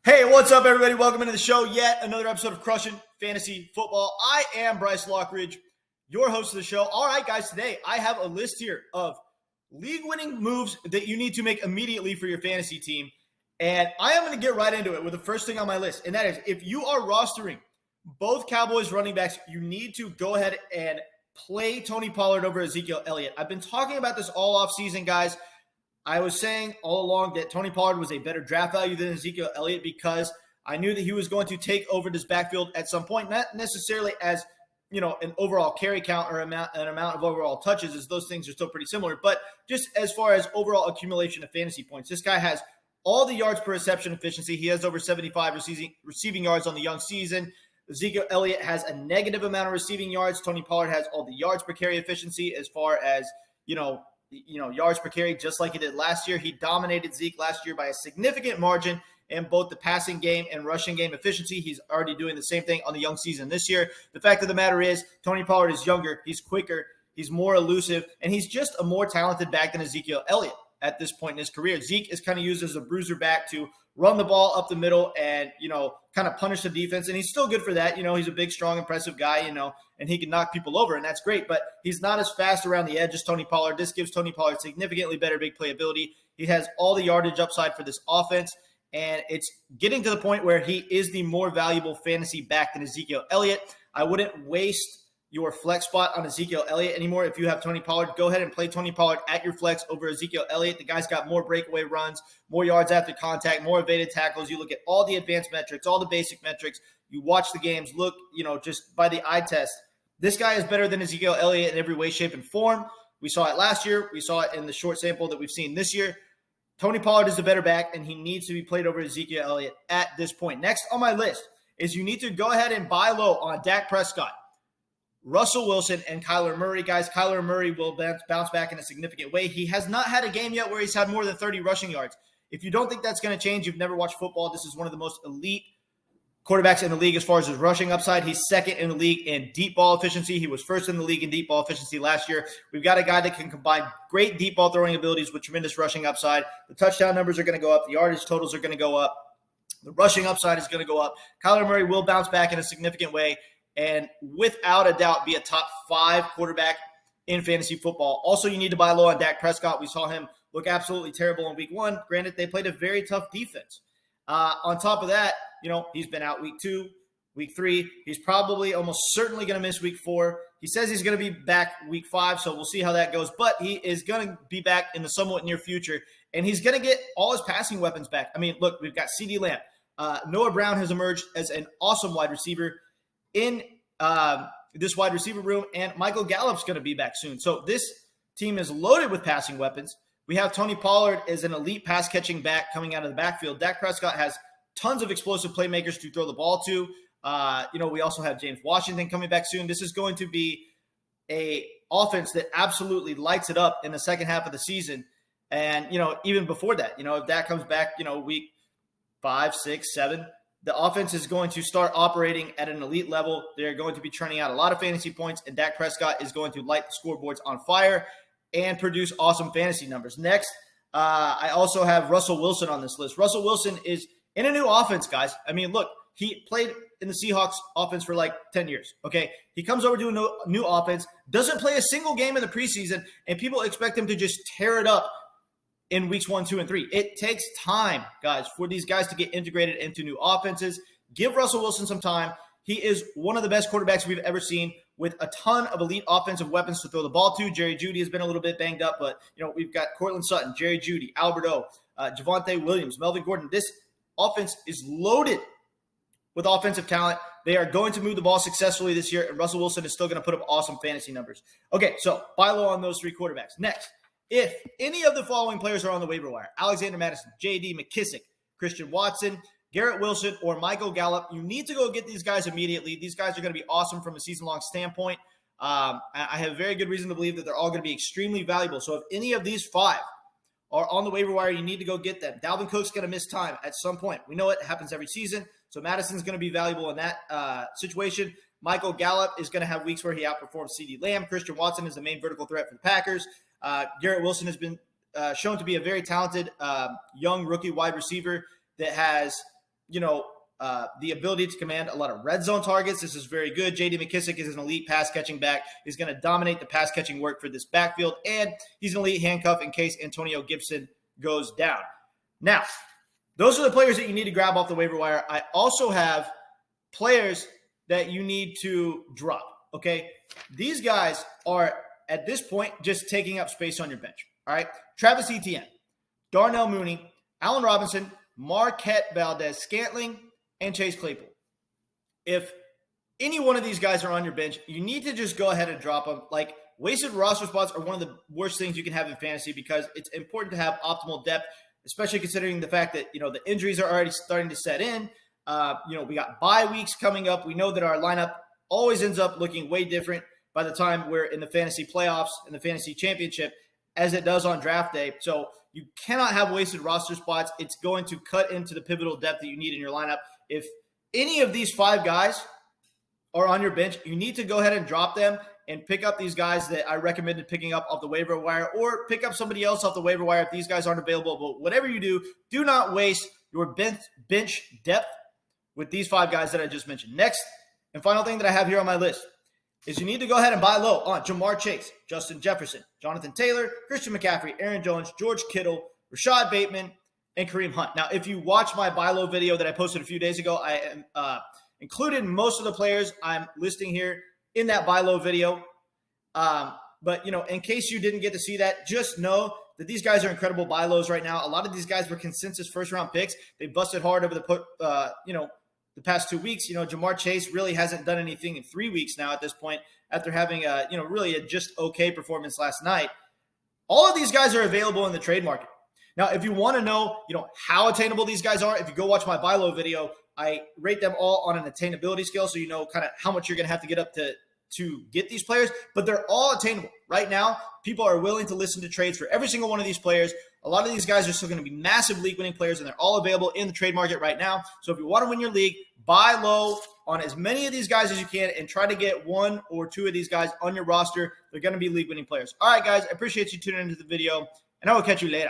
Hey, what's up, everybody? Welcome into the show. Yet another episode of Crushing Fantasy Football. I am Bryce Lockridge, your host of the show. All right, guys, today I have a list here of league-winning moves that you need to make immediately for your fantasy team. And I am going to get right into it with the first thing on my list. And that is, if you are rostering both Cowboys running backs, you need to go ahead and play Tony Pollard over Ezekiel Elliott. I've been talking about this all offseason, guys. I was saying all along that Tony Pollard was a better draft value than Ezekiel Elliott because I knew that he was going to take over this backfield at some point, not necessarily as, an overall carry count or an amount of overall touches, as those things are still pretty similar, but just as far as overall accumulation of fantasy points. This guy has all the yards per reception efficiency. He has over 75 receiving yards on the young season. Ezekiel Elliott has a negative amount of receiving yards. Tony Pollard has all the yards per carry efficiency as far as, yards per carry, just like he did last year. He dominated Zeke last year by a significant margin in both the passing game and rushing game efficiency. He's already doing the same thing on the young season this year. The fact of the matter is, Tony Pollard is younger, he's quicker, he's more elusive, and he's just a more talented back than Ezekiel Elliott at this point in his career. Zeke is kind of used as a bruiser back to run the ball up the middle and, kind of punish the defense. And he's still good for that. He's a big, strong, impressive guy, and he can knock people over, and that's great. But he's not as fast around the edge as Tony Pollard. This gives Tony Pollard significantly better big playability. He has all the yardage upside for this offense, and it's getting to the point where he is the more valuable fantasy back than Ezekiel Elliott. I wouldn't waste your flex spot on Ezekiel Elliott anymore. If you have Tony Pollard, go ahead and play Tony Pollard at your flex over Ezekiel Elliott. The guy's got more breakaway runs, more yards after contact, more evaded tackles. You look at all the advanced metrics, all the basic metrics. You watch the games, look, just by the eye test. This guy is better than Ezekiel Elliott in every way, shape, and form. We saw it last year. We saw it in the short sample that we've seen this year. Tony Pollard is the better back, and he needs to be played over Ezekiel Elliott at this point. Next on my list is you need to go ahead and buy low on Dak Prescott, Russell Wilson, and Kyler Murray. Guys, Kyler Murray will bounce back in a significant way. He has not had a game yet where he's had more than 30 rushing yards. If you don't think that's going to change, you've never watched football. This is one of the most elite quarterbacks in the league as far as his rushing upside. He's second in the league in deep ball efficiency. He was first in the league in deep ball efficiency last year. We've got a guy that can combine great deep ball throwing abilities with tremendous rushing upside. The touchdown numbers are going to go up. The yardage totals are going to go up. The rushing upside is going to go up. Kyler Murray will bounce back in a significant way and without a doubt be a top 5 quarterback in fantasy football. Also, you need to buy low on Dak Prescott. We saw him look absolutely terrible in week 1. Granted, they played a very tough defense. On top of that, he's been out week 2, week 3. He's probably almost certainly going to miss week 4. He says he's going to be back week 5, so we'll see how that goes. But he is going to be back in the somewhat near future, and he's going to get all his passing weapons back. I mean, look, we've got CeeDee Lamb. Noah Brown has emerged as an awesome wide receiver in this wide receiver room, and Michael Gallup's going to be back soon. So this team is loaded with passing weapons. We have Tony Pollard as an elite pass-catching back coming out of the backfield. Dak Prescott has tons of explosive playmakers to throw the ball to. We also have James Washington coming back soon. This is going to be a offense that absolutely lights it up in the second half of the season. And, even before that, if Dak comes back, week 5, 6, 7, the offense is going to start operating at an elite level. They're going to be churning out a lot of fantasy points, and Dak Prescott is going to light the scoreboards on fire and produce awesome fantasy numbers. Next, I also have Russell Wilson on this list. Russell Wilson is in a new offense, guys. I mean, look, he played in the Seahawks offense for like 10 years, okay? He comes over to a new offense, doesn't play a single game in the preseason, and people expect him to just tear it up in weeks 1, 2, and 3. It takes time, guys, for these guys to get integrated into new offenses. Give Russell Wilson some time. He is one of the best quarterbacks we've ever seen with a ton of elite offensive weapons to throw the ball to. Jerry Jeudy has been a little bit banged up, but, we've got Cortland Sutton, Jerry Jeudy, Albert O, Javonte Williams, Melvin Gordon. This offense is loaded with offensive talent. They are going to move the ball successfully this year, and Russell Wilson is still going to put up awesome fantasy numbers. Okay, so buy low on those 3 quarterbacks. Next, if any of the following players are on the waiver wire, Alexander Madison, J.D. McKissick, Christian Watson, Garrett Wilson, or Michael Gallup, you need to go get these guys immediately. These guys are going to be awesome from a season-long standpoint. I have very good reason to believe that they're all going to be extremely valuable. So if any of these 5 are on the waiver wire, you need to go get them. Dalvin Cook's going to miss time at some point. We know it happens every season. So Madison's going to be valuable in that situation. Michael Gallup is going to have weeks where he outperforms CeeDee Lamb. Christian Watson is the main vertical threat for the Packers. Garrett Wilson has been shown to be a very talented young rookie wide receiver that has the ability to command a lot of red zone targets. This is very good. J.D. McKissic is an elite pass catching back. He's going to dominate the pass catching work for this backfield, and he's an elite handcuff in case Antonio Gibson goes down. Now, those are the players that you need to grab off the waiver wire. I also have players that you need to drop, okay? These guys are, at this point, just taking up space on your bench, all right? Travis Etienne, Darnell Mooney, Allen Robinson, Marquette Valdez-Scantling, and Chase Claypool. If any one of these guys are on your bench, you need to just go ahead and drop them. Like, wasted roster spots are one of the worst things you can have in fantasy because it's important to have optimal depth, especially considering the fact that, the injuries are already starting to set in. We got bye weeks coming up. We know that our lineup always ends up looking way different by the time we're in the fantasy playoffs and the fantasy championship as it does on draft day. So you cannot have wasted roster spots. It's going to cut into the pivotal depth that you need in your lineup. If any of these 5 guys are on your bench, you need to go ahead and drop them and pick up these guys that I recommended picking up off the waiver wire, or pick up somebody else off the waiver wire if these guys aren't available. But whatever you do, do not waste your bench depth with these 5 guys that I just mentioned. Next and final thing that I have here on my list is you need to go ahead and buy low on Jamar Chase, Justin Jefferson, Jonathan Taylor, Christian McCaffrey, Aaron Jones, George Kittle, Rashad Bateman, and Kareem Hunt. Now, if you watch my buy low video that I posted a few days ago, I included most of the players I'm listing here in that buy low video. But, in case you didn't get to see that, just know that these guys are incredible buy lows right now. A lot of these guys were consensus first-round picks. They busted hard over the past 2 weeks. Jamar Chase really hasn't done anything in 3 weeks now at this point after having really a just okay performance last night. All of these guys are available in the trade market. Now, if you want to know, how attainable these guys are, if you go watch my buy low video, I rate them all on an attainability scale, so you know kind of how much you're going to have to get up to get these players, but they're all attainable. Right now, people are willing to listen to trades for every single one of these players. A lot of these guys are still going to be massive league-winning players, and they're all available in the trade market right now. So if you want to win your league, buy low on as many of these guys as you can and try to get 1 or 2 of these guys on your roster. They're going to be league-winning players. All right, guys, I appreciate you tuning into the video, and I will catch you later.